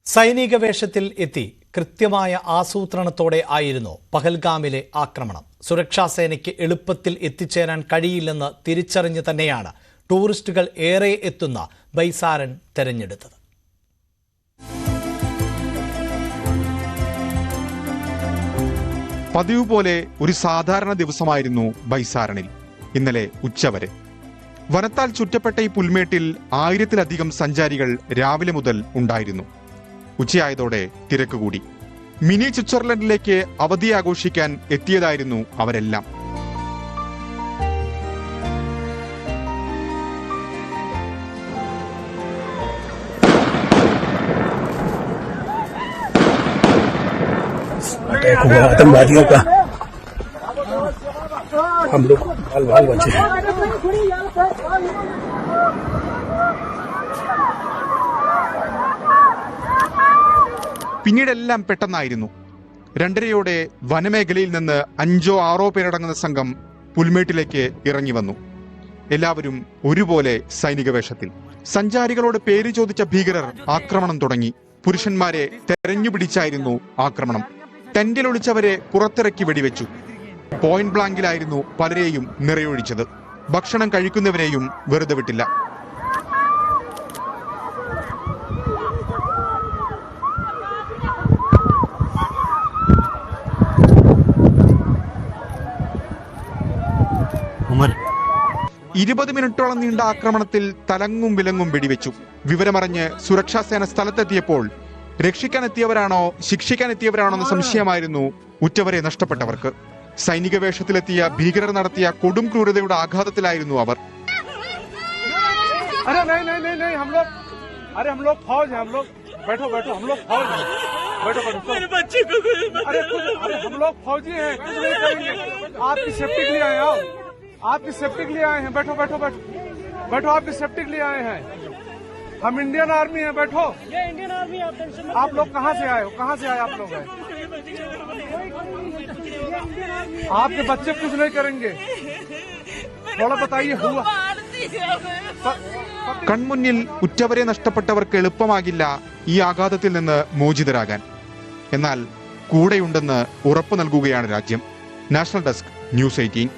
സൈനിക വേഷത്തിൽ എത്തി കൃത്യമായ ആസൂത്രണത്തോടെ ആയിരുന്നു പഹൽഗാമിലെ ആക്രമണം. സുരക്ഷാ സേനയ്ക്ക് എളുപ്പത്തിൽ എത്തിച്ചേരാൻ കഴിയില്ലെന്ന് തിരിച്ചറിഞ്ഞ് തന്നെയാണ് ടൂറിസ്റ്റുകൾ ഏറെ എത്തുന്ന ബൈസാരൻ തെരഞ്ഞെടുത്തത്. പതിവ് പോലെ ഒരു സാധാരണ ദിവസമായിരുന്നു ബൈസാരണിൽ. ഇന്നലെ ഉച്ചവരെ വനത്താൽ ചുറ്റപ്പെട്ട ഈ പുൽമേട്ടിൽ 1000-ലധികം സഞ്ചാരികൾ രാവിലെ മുതൽ ഉണ്ടായിരുന്നു. ഉച്ചയായതോടെ തിരക്ക് കൂടി. മിനി സ്വിറ്റ്സർലൻഡിലേക്ക് അവധി ആഘോഷിക്കാൻ എത്തിയതായിരുന്നു അവരെല്ലാം. आतंकवादियों का हम लोग बाल बचे हैं। പിന്നീടെല്ലാം പെട്ടെന്നായിരുന്നു. 2:30 വനമേഖലയിൽ നിന്ന് 5-6 പേരടങ്ങുന്ന സംഘം പുൽമേട്ടിലേക്ക് ഇറങ്ങി വന്നു. എല്ലാവരും ഒരുപോലെ സൈനിക വേഷത്തിൽ. സഞ്ചാരികളോട് പേര് ചോദിച്ച ഭീകരർ ആക്രമണം തുടങ്ങി. പുരുഷന്മാരെ തെരഞ്ഞുപിടിച്ചായിരുന്നു ആക്രമണം. ടെന്റിലൊളിച്ചവരെ പുറത്തിറക്കി വെടിവെച്ചു. പോയിന്റ് ബ്ലാങ്കിലായിരുന്നു പലരെയും നിറയൊഴിച്ചത്. ഭക്ഷണം കഴിക്കുന്നവരെയും വെറുതെ വിട്ടില്ല. उमर 20 മിനിറ്റോളം നീണ്ട ആക്രമണത്തിൽ തലങ്ങും വിലങ്ങും വെടിവെച്ചു. വിവരമറിഞ്ഞ് സുരക്ഷാ സേന സ്ഥലത്തെത്തിയപ്പോൾ രക്ഷിക്കാനെത്തിയവരാണോ ശിക്ഷിക്കാനെത്തിയവരാണോ എന്ന സംശയമായിരുന്നു ഉറ്റവരെ നഷ്ടപ്പെട്ടവർക്ക്. സൈനിക വേഷത്തിലെത്തിയ ഭീകരർ നടത്തിയ കൊടും ക്രൂരതയുടെ ആഘാതത്തിലായിരുന്നു അവർ. आपकी सेफ्टी के लिए आए हैं, बैठो बैठो बैठो बैठो, आपकी सेफ्टी के लिए आए हैं. हम इंडियन आर्मी हैं, बैठो. ये इंडियन आर्मी. आप लोग कहाँ से आए हो? कहाँ से आए आप लोग? आपके बच्चे कुछ नहीं करेंगे. थोड़ा बताइए हुआ. കൺമുന്നിൽ ഉറ്റവരെ നഷ്ടപ്പെട്ടവർക്ക് എളുപ്പമാകില്ല ഈ ആഘാതത്തിൽ നിന്ന് മോചിതരാകാൻ. എന്നാൽ കൂടെയുണ്ടെന്ന് ഉറപ്പു നൽകുകയാണ് രാജ്യം. National desk, news 18.